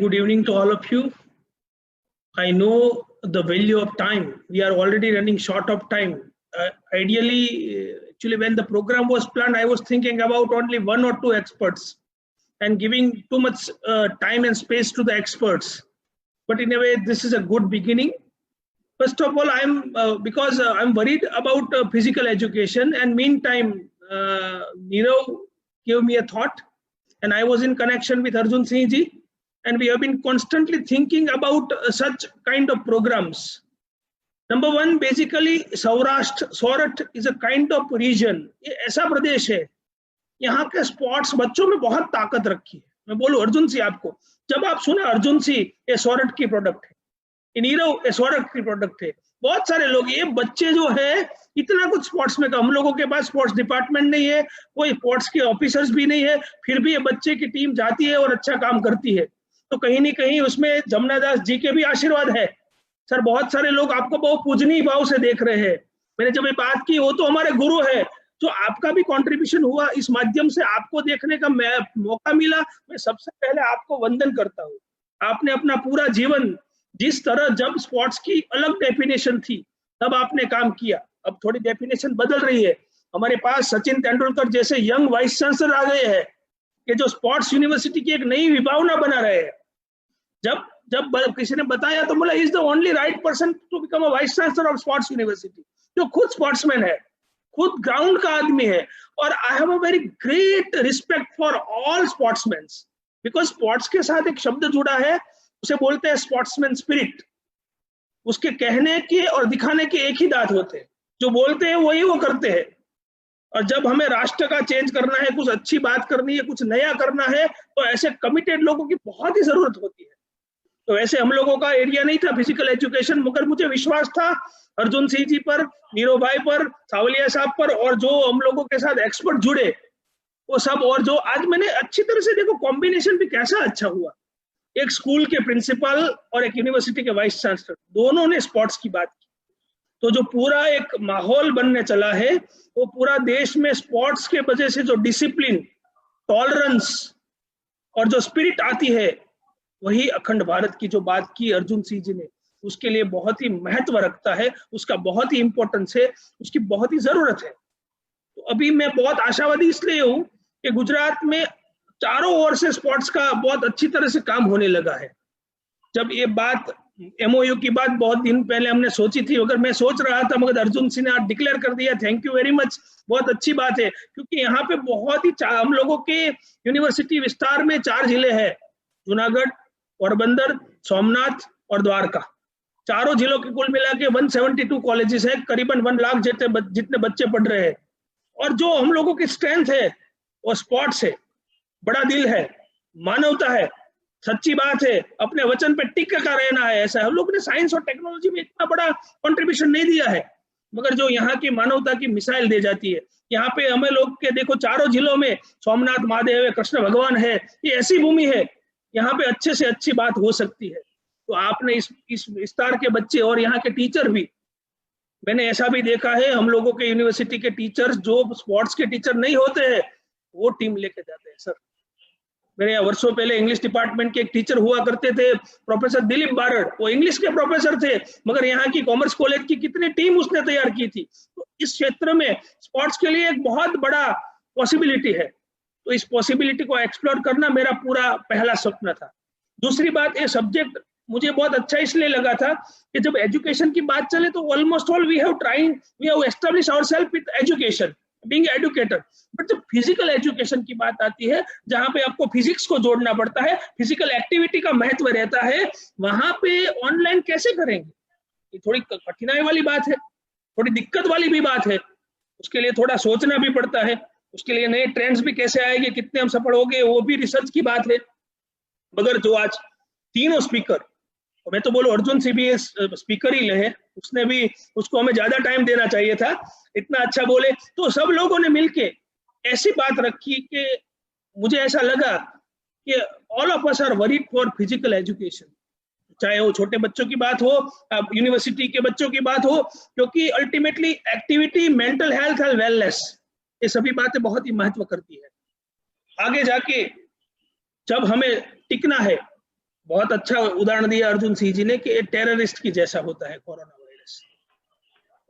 Good evening to all of you. I know the value of time. We are already running short of time. Actually, when the program was planned, I was thinking about only one or two experts and giving too much time and space to the experts. But in a way, this is a good beginning. First of all, because I'm worried about physical education, and meantime, Nirav gave me a thought, and I was in connection with Arjun Singh ji. And we have been constantly thinking about such kind of programs. Number one, basically, Saurashtra is a kind of region. ये ऐसा प्रदेश है, यहाँ के sports बच्चों में बहुत ताकत रखी है. मैं बोलूँ अर्जुन सिंह आपको, जब आप सुना अर्जुन सिंह ये सौरठ की प्रोडक्ट है, नीरव ये सौरठ की प्रोडक्ट है. बहुत सारे लोग, ये बच्चे जो है इतना कुछ स्पोर्ट्स में, हम लोगों के पास स्पोर्ट्स डिपार्टमेंट नहीं है, कोई स्पोर्ट्स के ऑफिसर्स भी नहीं है, फिर भी ये बच्चे की टीम जाती है और अच्छा काम करती है. तो कहीं न कहीं उसमें जमुना दास जी के भी आशीर्वाद है. सर, बहुत सारे लोग आपको बहुत पूजनीय भाव से देख रहे हैं. मैंने जब ये बात की, वो तो हमारे गुरु है. जो आपका भी कंट्रीब्यूशन हुआ, इस माध्यम से आपको देखने का मौका मिला, मैं सबसे पहले आपको वंदन करता हूँ. आपने अपना पूरा जीवन जिस तरह, जब स्पोर्ट्स की अलग डेफिनेशन थी तब आपने काम किया, अब थोड़ी डेफिनेशन बदल रही है. हमारे पास सचिन तेंदुलकर जैसे यंग वाइस चांसलर आ गए हैं कि जो स्पोर्ट्स यूनिवर्सिटी की एक नई विभावना बना रहे हैं. जब किसी ने बताया तो बोला, is the only right person to become a vice chancellor of sports university, जो खुद स्पोर्ट्समैन है, खुद ग्राउंड का आदमी है. और I have a very great respect for all sportsman, because sports के साथ एक शब्द जुड़ा है, उसे बोलते हैं स्पोर्ट्समैन स्पिरिट. उसके कहने के और दिखाने के एक ही दांत होते हैं, जो बोलते हैं वही वो करते हैं. और जब हमें राष्ट्र का चेंज करना है, कुछ अच्छी बात करनी है, कुछ नया करना है, तो ऐसे कमिटेड लोगों की बहुत ही जरूरत होती है. तो ऐसे हम लोगों का एरिया नहीं था फिजिकल एजुकेशन, मगर मुझे विश्वास था अर्जुन सिंह जी पर, नीरो भाई पर, सावलिया साहब पर, और जो हम लोगों के साथ एक्सपर्ट जुड़े वो सब, और जो आज मैंने अच्छी तरह से देखो कॉम्बिनेशन भी कैसा अच्छा हुआ. एक स्कूल के प्रिंसिपल और एक यूनिवर्सिटी के वाइस चांसलर, दोनों ने स्पोर्ट्स की बात की. तो जो पूरा एक माहौल बनने चला है, वो पूरा देश में स्पोर्ट्स के वजह से जो डिसिप्लिन, टॉलरेंस और जो स्पिरिट आती है, वही अखंड भारत की जो बात की अर्जुन सिंह जी ने, उसके लिए बहुत ही महत्व रखता है, उसका बहुत ही इंपॉर्टेंस है, उसकी बहुत ही जरूरत है. तो अभी मैं बहुत आशावादी इसलिए हूँ कि गुजरात में चारों ओर से स्पोर्ट्स का बहुत अच्छी तरह से काम होने लगा है. जब ये बात MOU की बात बहुत दिन पहले हमने सोची थी, अगर मैं सोच रहा था, मगर अर्जुन सिंह ने आज डिक्लेयर कर दिया, थैंक यू वेरी मच, बहुत अच्छी बात है. क्योंकि यहाँ पे बहुत ही हम लोगों के यूनिवर्सिटी विस्तार में 4 जिले हैं, जूनागढ़, पोरबंदर, सोमनाथ और द्वारका. चारों जिलों के कुल मिला के 172 कॉलेजेस है, करीबन 1 लाख जितने बच्चे पढ़ रहे हैं. और जो हम लोगों की स्ट्रेंथ है वो स्पोर्ट्स है, बड़ा दिल है, मानवता है, सच्ची बात है, अपने वचन पे टिक का रहना है. ऐसा हम लोग ने साइंस और टेक्नोलॉजी में इतना बड़ा कंट्रीब्यूशन नहीं दिया है, मगर जो यहाँ की मानवता की मिसाइल दे जाती है. यहाँ पे हमें लोग के देखो, चारों जिलों में सोमनाथ महादेव है, कृष्ण भगवान है, ये ऐसी भूमि है, यहाँ पे अच्छे से अच्छी बात हो सकती है. तो आपने इस विस्तार के बच्चे और यहाँ के टीचर भी, मैंने ऐसा भी देखा है, हम लोगों के यूनिवर्सिटी के टीचर्स जो स्पोर्ट्स के टीचर नहीं होते हैं, वो टीम लेके जाते हैं. सर, मेरे यहाँ वर्षों पहले इंग्लिश डिपार्टमेंट के एक टीचर हुआ करते थे, प्रोफेसर दिलीप बारड़, वो इंग्लिश के प्रोफेसर थे, मगर यहाँ की कॉमर्स कॉलेज की कितनी टीम उसने तैयार की थी. तो इस क्षेत्र में स्पोर्ट्स के लिए एक बहुत बड़ा पॉसिबिलिटी है. तो इस पॉसिबिलिटी को एक्सप्लोर करना मेरा पूरा पहला सपना था. दूसरी बात, ये सब्जेक्ट मुझे बहुत अच्छा इसलिए लगा था कि जब एजुकेशन की बात चले तो almost all we have establish ourselves with education, being educator. But जब फिजिकल एजुकेशन की बात आती है, जहां पे आपको फिजिक्स को जोड़ना पड़ता है, फिजिकल एक्टिविटी का महत्व रहता है, वहां पे ऑनलाइन कैसे करेंगे, ये थोड़ी कठिनाई वाली बात है, थोड़ी दिक्कत वाली भी बात है. उसके लिए थोड़ा सोचना भी पड़ता है, उसके लिए नए ट्रेंड्स भी कैसे आएंगे, कितने हम सफल होंगे, वो भी रिसर्च की बात है. मगर जो आज तीनों स्पीकर, मैं तो बोलूं अर्जुन सिंह भी स्पीकर ही है, उसने भी, उसको हमें ज्यादा टाइम देना चाहिए था, इतना अच्छा बोले. तो सब लोगों ने मिलके ऐसी बात रखी कि मुझे ऐसा लगा कि all of us are worried for physical education, चाहे वो छोटे बच्चों की बात हो, यूनिवर्सिटी के बच्चों की बात हो, क्योंकि ultimately activity, mental health and wellness, ये सभी बातें बहुत ही महत्व करती है. आगे जाके जब हमें टिकना है, बहुत अच्छा उदाहरण दिया अर्जुन सिंह जी ने कि टेररिस्ट की जैसा होता है कोरोना वायरस।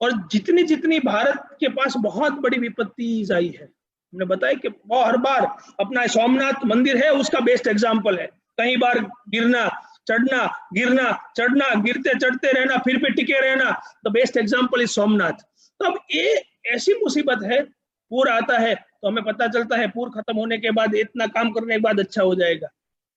और जितनी जितनी भारत के पास बहुत बड़ी विपत्ति आई है, हमने बताया कि हर बार अपना सोमनाथ मंदिर है उसका बेस्ट एग्जाम्पल है, कई बार गिरना चढ़ना गिरना चढ़ना, गिरते चढ़ते रहना, फिर पे टिके रहना। The best example is Somnath. तो अब ये ऐसी मुसीबत है, पूर आता है तो हमें पता चलता है पूर खत्म होने के बाद इतना काम करने के बाद अच्छा हो जाएगा।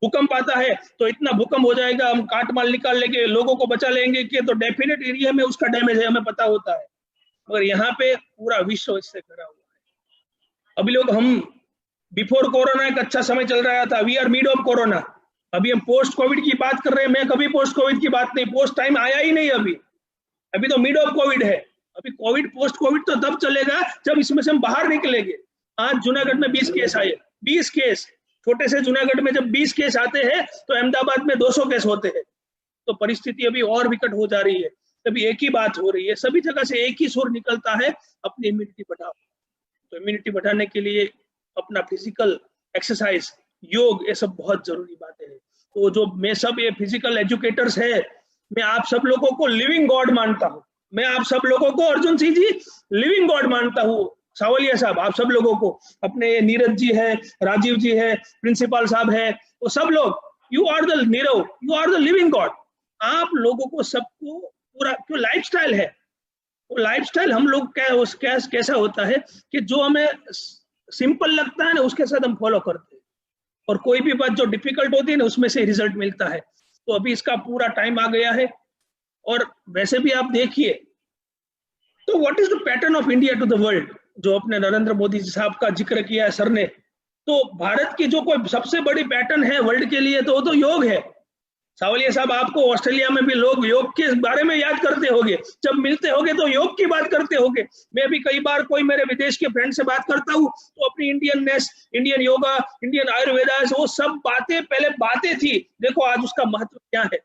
भूकंप आता है तो इतना भूकंप हो जाएगा, हम काट माल निकाल लेंगे, लोगों को बचा लेंगे कि तो डेफिनेट एरिया में उसका डैमेज है, हमें पता होता है। मगर यहाँ पे पूरा विश्व इससे घिरा हुआ है। अभी लोग हम बिफोर कोरोना एक अच्छा समय चल रहा था, we are mid of corona, अभी हम पोस्ट कोविड की बात कर रहे हैं। मैं कभी पोस्ट कोविड की बात नहीं, पोस्ट टाइम आया ही नहीं, अभी तो मिड ऑफ कोविड है। अभी कोविड पोस्ट कोविड तो तब चलेगा जब इसमें से हम बाहर निकलेंगे। आज जूनागढ़ में 20 केस आए, 20 केस, छोटे से जूनागढ़ में जब 20 केस आते हैं तो अहमदाबाद में 200 केस होते हैं। तो परिस्थिति अभी और विकट हो जा रही है। तभी एक ही बात हो रही है, सभी जगह से एक ही सुर निकलता है, अपनी इम्यूनिटी बढ़ाओ। तो इम्यूनिटी बढ़ाने के लिए अपना फिजिकल एक्सरसाइज, योग, ये सब बहुत जरूरी बातें हैं। तो जो मैं सब ये फिजिकल एजुकेटर्स है, मैं आप सब लोगों को लिविंग गॉड मानता हूँ। मैं आप सब लोगों को, अर्जुन सिंह जी, लिविंग गॉड मानता हूँ। सावलिया साहब, आप सब लोगों को, अपने नीरज जी है, राजीव जी है, प्रिंसिपल साहब है, वो सब लोग, यू आर द नीरव, you are the living god. आप लोगों को सबको पूरा क्यों लाइफस्टाइल है, वो लाइफस्टाइल हम लोग कैसा होता है कि जो हमें सिंपल लगता है ना उसके साथ हम फॉलो करते हैं, और कोई भी बात जो डिफिकल्ट होती है ना उसमें से रिजल्ट मिलता है। तो अभी इसका पूरा टाइम आ गया है। और वैसे भी आप देखिए तो what is the pattern of India to the world, जो अपने नरेंद्र मोदी जी साहब का जिक्र किया है सर ने। तो भारत की जो कोई सबसे बड़ी पैटर्न है वर्ल्ड के लिए तो वो तो योग है। सावलिया साहब, आपको ऑस्ट्रेलिया में भी लोग योग के बारे में याद करते होंगे, जब मिलते होंगे तो योग की बात करते होंगे। मैं भी कई बार कोई मेरे विदेश के फ्रेंड से बात करता हूँ तो अपनी Indianness, Indian yoga, Indian Ayurveda, वो सब बातें पहले बातें थी, देखो आज उसका महत्व क्या है।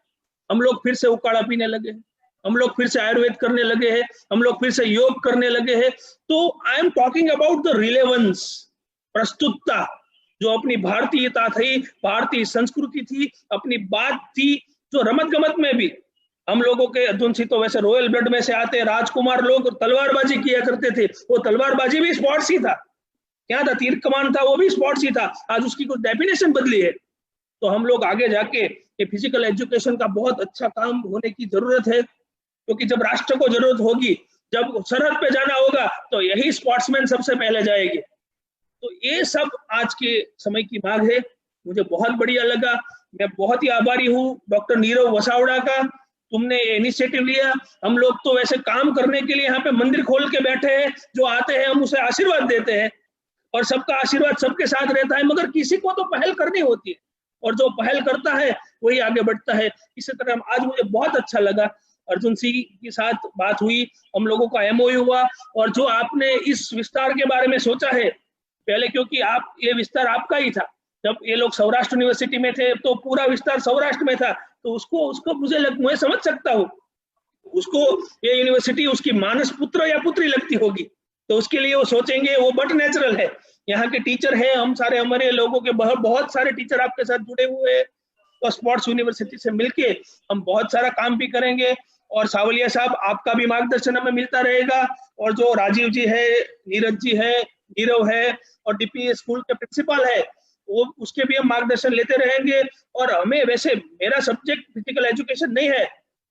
हम लोग फिर से उकाड़ा पीने लगे हैं, हम लोग फिर से आयुर्वेद करने लगे हैं, हम लोग फिर से योग करने लगे हैं। तो I am talking about the relevance, प्रस्तुतता, जो अपनी भारतीयता थी, भारतीय संस्कृति थी, अपनी बात थी, जो रमत गमत में भी हम लोगों के, अर्जुन सिंह तो वैसे रॉयल ब्लड में से आते, राजकुमार लोग तलवारबाजी किया करते थे, वो तलवारबाजी भी स्पोर्ट्स ही था, क्या था, तीर कमान था, वो भी स्पोर्ट्स ही था। आज उसकी कुछ डेफिनेशन बदली है। तो हम लोग आगे जाके ये फिजिकल एजुकेशन का बहुत अच्छा काम होने की जरूरत है, क्योंकि जब राष्ट्र को जरूरत होगी, जब सरहद पे जाना होगा तो यही स्पोर्ट्समैन सबसे पहले जाएंगे। तो ये सब आज के समय की मांग है। मुझे बहुत बढ़िया लगा, मैं बहुत ही आभारी हूँ डॉक्टर नीरव वसावड़ा का, तुमने ये इनिशिएटिव लिया। हम लोग तो वैसे काम करने के लिए यहाँ पे मंदिर खोल के बैठे हैं, जो आते हैं हम उसे आशीर्वाद देते हैं और सबका आशीर्वाद सबके साथ रहता है, मगर किसी को तो पहल करनी होती है और जो पहल करता है वही आगे बढ़ता है। इसी तरह आज मुझे बहुत अच्छा लगा, अर्जुन सिंह के साथ बात हुई, हम लोगों का एमओयू हुआ, और जो आपने इस विस्तार के बारे में सोचा है पहले, क्योंकि आप ये विस्तार आपका ही था, जब ये लोग सौराष्ट्र यूनिवर्सिटी में थे तो पूरा विस्तार सौराष्ट्र में था, तो उसको मैं समझ सकता हूँ, उसको ये यूनिवर्सिटी उसकी मानस पुत्र या पुत्री लगती होगी, तो उसके लिए वो सोचेंगे, वो बट नेचुरल है। यहाँ के टीचर है, हम सारे हमारे लोगों के बहुत सारे टीचर आपके साथ जुड़े हुए हैं, तो स्पोर्ट्स यूनिवर्सिटी से मिलके हम बहुत सारा काम भी करेंगे। और सावलिया साहब, आपका भी मार्गदर्शन हमें मिलता रहेगा, और जो राजीव जी है, नीरज जी है, नीरव है, और डीपीएस स्कूल के प्रिंसिपल है, वो उसके भी हम मार्गदर्शन लेते रहेंगे। और हमें, वैसे मेरा सब्जेक्ट फिजिकल एजुकेशन नहीं है,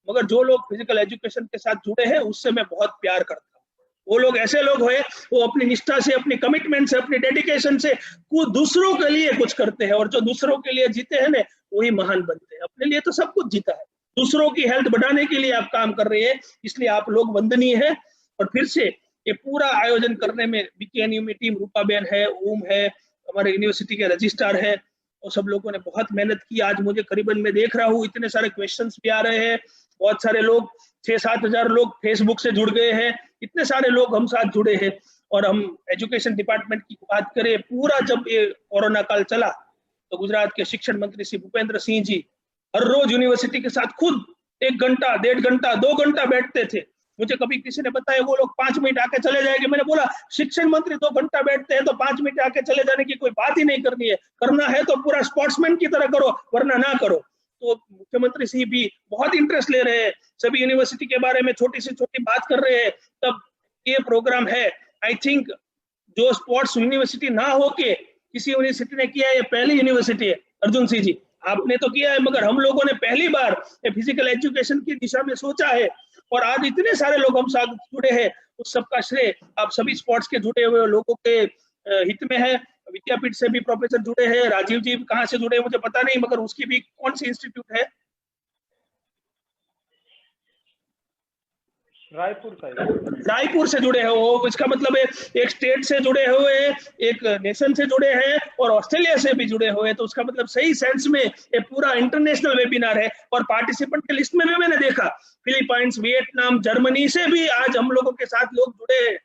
मगर जो लोग फिजिकल एजुकेशन के साथ जुड़े हैं उससे मैं बहुत प्यार करता हूँ। वो लोग ऐसे लोग हैं, वो अपनी निष्ठा से, अपनी कमिटमेंट से, अपनी डेडिकेशन से दूसरों के लिए कुछ करते हैं, और जो दूसरों के लिए जीते हैं ना वही महान बनते हैं। अपने लिए तो सब कुछ जीता है, दूसरों की हेल्थ बढ़ाने के लिए आप काम कर रहे हैं, इसलिए आप लोग वंदनीय है। और फिर से ये पूरा आयोजन करने में बीकेएनयू में टीम, रूपा बेन है, ओम है, हमारे यूनिवर्सिटी के रजिस्ट्रार है, और सब लोगों ने बहुत मेहनत की। आज मुझे करीबन, मैं देख रहा हूँ इतने सारे क्वेश्चंस भी आ रहे हैं, बहुत सारे लोग, 6-7 हजार लोग फेसबुक से जुड़ गए हैं, इतने सारे लोग हम साथ जुड़े हैं। और हम एजुकेशन डिपार्टमेंट की बात करें, पूरा जब ये कोरोना काल चला तो गुजरात के शिक्षण मंत्री श्री भूपेंद्र सिंह जी हर रोज यूनिवर्सिटी के साथ खुद 1 घंटा, 1.5 घंटा, 2 घंटा बैठते थे। मुझे कभी किसी ने बताया वो लोग 5 मिनट आके चले जाएंगे, मैंने बोला शिक्षण मंत्री 2 घंटा बैठते हैं तो 5 मिनट आके चले जाने की कोई बात ही नहीं करनी है, करना है तो पूरा स्पोर्ट्समैन की तरह करो, वरना ना करो। तो मुख्यमंत्री जी भी बहुत इंटरेस्ट ले रहे हैं, सभी यूनिवर्सिटी के बारे में छोटी से छोटी बात कर रहे हैं, तब ये प्रोग्राम है। आई थिंक जो स्पोर्ट्स यूनिवर्सिटी ना होके किसी यूनिवर्सिटी ने किया है, ये पहली यूनिवर्सिटी है। अर्जुन सिंह जी, आपने तो किया है, मगर हम लोगों ने पहली बार फिजिकल एजुकेशन की दिशा में सोचा है, और आज इतने सारे लोग हम साथ जुड़े हैं, उस सबका श्रेय आप सभी स्पोर्ट्स के जुड़े हुए लोगों के हित में है। विद्यापीठ से भी प्रोफेसर जुड़े हैं, राजीव जी कहाँ से जुड़े मुझे पता नहीं, मगर उसकी भी कौन सी इंस्टीट्यूट है? रायपुर से जुड़े हो, इसका मतलब है एक स्टेट से जुड़े हुए, एक नेशन से जुड़े हैं, और ऑस्ट्रेलिया से भी जुड़े हुए, तो उसका मतलब सही सेंस में ये पूरा इंटरनेशनल वेबिनार है। और पार्टिसिपेंट के लिस्ट में भी मैंने देखा फिलीपाइंस, वियतनाम, जर्मनी से भी आज हम लोगों के साथ लोग जुड़े हैं,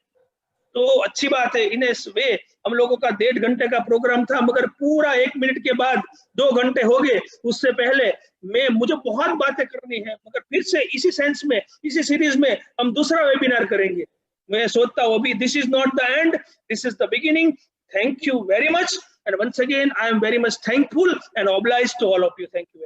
तो अच्छी बात है। इन वे हम लोगों का 1.5 घंटे का प्रोग्राम था, मगर पूरा 1 मिनट के बाद 2 घंटे हो गए। उससे पहले मुझे बहुत बातें करनी है, मगर फिर से इसी सेंस में, इसी सीरीज में हम दूसरा वेबिनार करेंगे। मैं सोचता हूँ अभी this is not the end, this is the beginning. Thank you very much, and once again I am very much thankful and obliged to all of you. Thank you.